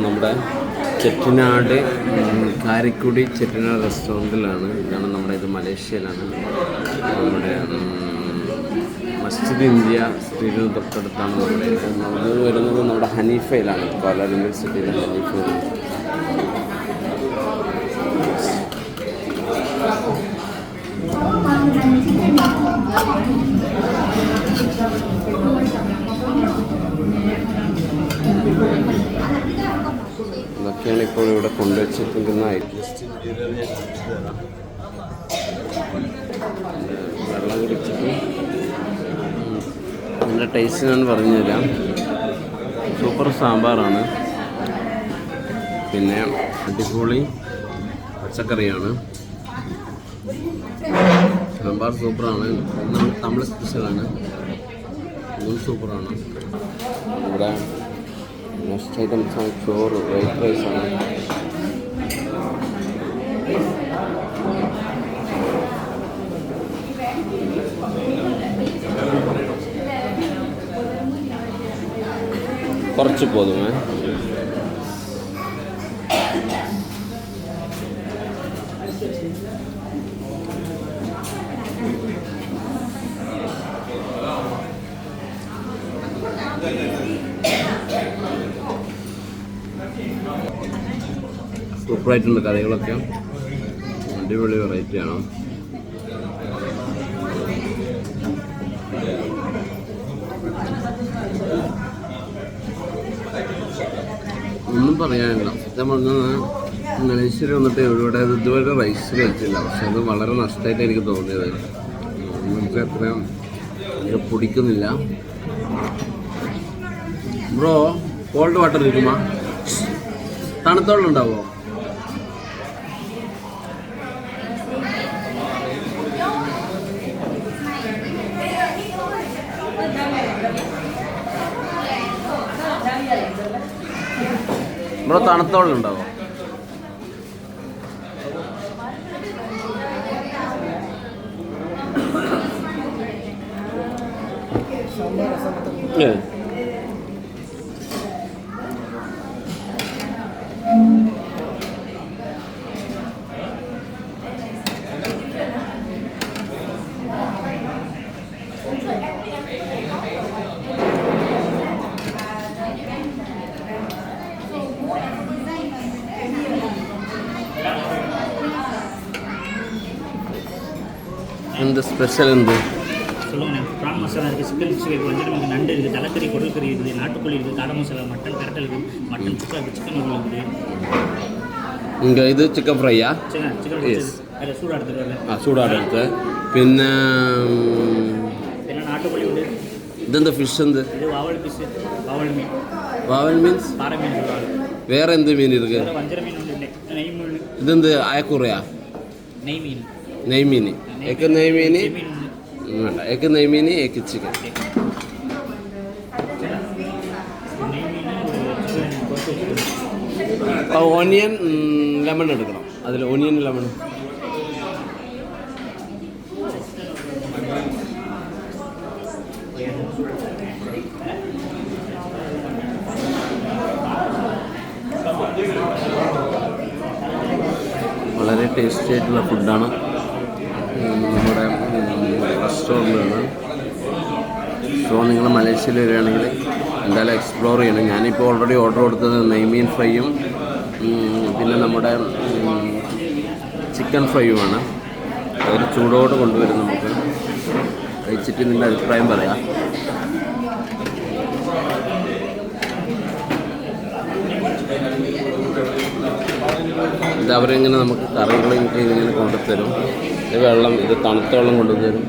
നമ്മുടെ ചെട്ടിനാട് കാരിക്കുടി ചെട്ടിനാട് റെസ്റ്റോറൻറ്റിലാണ്. ഇതാണ് നമ്മുടെ ഇത് മലേഷ്യയിലാണ്. നമ്മുടെ മസ്ജിദ് ഇന്ത്യ സ്ട്രീറ്റിന് തൊട്ടടുത്താണ് നമ്മുടെ ഇത്. ഇത് വരുന്നത് നമ്മുടെ ഹനീഫയിലാണ്, കോലാർ യൂണിവേഴ്സിറ്റിയിലെ ഹനീഫയിലാണ്. ഇതൊക്കെയാണ് ഇപ്പോൾ ഇവിടെ കൊണ്ടുവച്ചിരിക്കുന്ന ഐറ്റംസ്. വെള്ളം കുടിച്ചിട്ട് നല്ല ടേസ്റ്റ് ഞാൻ പറഞ്ഞു തരാം. സൂപ്പർ സാമ്പാറാണ്, പിന്നെ അടിപൊളി പച്ചക്കറിയാണ്. സാമ്പാർ സൂപ്പറാണ്, തമിഴ് സ്പെഷ്യലാണ്, ഇതും സൂപ്പറാണ്. ഇവിടെ നെക്സ്റ്റ് ഐറ്റംസാണ് ചോറ്, വൈറ്റ് റൈസാണ്. കുറച്ച് പോതുമേ. സൂപ്പറായിട്ടുണ്ട് കറികളൊക്കെ, അടിപൊളി വെറൈറ്റിയാണ്. ഒന്നും പറയാനില്ല. സത്യം പറഞ്ഞാൽ മലേഷ്യയിൽ വന്നിട്ട് ഇവിടെ ഇതുവരെ റൈസ് കഴിച്ചില്ല, പക്ഷെ അത് വളരെ നഷ്ടമായിട്ട് എനിക്ക് തോന്നിയത്. നമുക്ക് അത്രയും എനിക്ക് പിടിക്കുന്നില്ല. ബ്രോ കോൾഡ് വാട്ടർ ഇരിക്കുമോ? തണുത്ത വെള്ളം ഉണ്ടാവോ? ബ്രോ തണുത്ത വെള്ളം ഉണ്ടാവോ? എന്ത് സ്പെഷ്യൽ എന്ത് சொல்லுங்கண்ணே. ப்ரான் மசாலா இருக்குது, சிக்கன் சிக்ஸ்டி ஃபைவ், வஞ்சரம் இருக்குது, நண்டு இருக்குது, தலைக்கறி, குடல் கறி இருக்குது, நாட்டுக்கோழி இருக்குது, காடை மசாலா, மட்டன் கரட்டல் இருக்குது, மட்டன் சுக்கா இருக்குது, சிக்கன் ரோல் இருக்குது. இங்கே இது சிக்கன் ஃப்ரையா? சிக்கன் அதில் சூடாக எடுத்துருவாங்க. சூடாக എടുത്ത്. പിന്നെ നാട്ടുകോഴി ഉണ്ട്. ഇതെന്താ ഫിഷ്? എന്ത് ഇത് വാവൽ ഫിഷ്, വാവൽ മീൻ. വാവൽ മീൻസ് പാറ മീൻ. വേറെ എന്ത് മീൻ ഇருக்கு? വഞ്ചര മീൻ ഉണ്ട്, നെയ് മീൻ. ഇതെന്ത് അയക്കൂറയാ? നെയ് മീൻ. നെയ് മീൻ. ഏക്ക് നെയ് മീൻ വേണ്ട, ഏക്ക് നെയ് മീൻ, ഏക്ക് ചിക്കൻ. ഓനിയൻ ലെമൺ എടുക്കണം, അതിൽ ഓനിയൻ ലെമൺ. വളരെ ടേസ്റ്റി ആയിട്ടുള്ള ഫുഡാണ് നമ്മുടെ റെസ്റ്റോറൻറ്റിലാണ്. സോ നിങ്ങൾ മലേഷ്യയിൽ വരികയാണെങ്കിൽ എന്തായാലും എക്സ്പ്ലോർ ചെയ്യണം. ഞാനിപ്പോൾ ഓൾറെഡി ഓർഡർ കൊടുത്തത് നെയ്മീൻ ഫ്രൈയും പിന്നെ നമ്മുടെ ചിക്കൻ ഫ്രൈയുമാണ്. അവർ ചൂടോടെ കൊണ്ടുവരും, നമുക്ക് കഴിച്ചിട്ട് നിൻ്റെ അഭിപ്രായം പറയാം. ഇത് അവരിങ്ങനെ നമുക്ക് കറികൾ ഇങ്ങനെ കൊണ്ടുതരും. ഇത് വെള്ളം, ഇത് തണുത്ത വെള്ളം കൊണ്ടുതരും.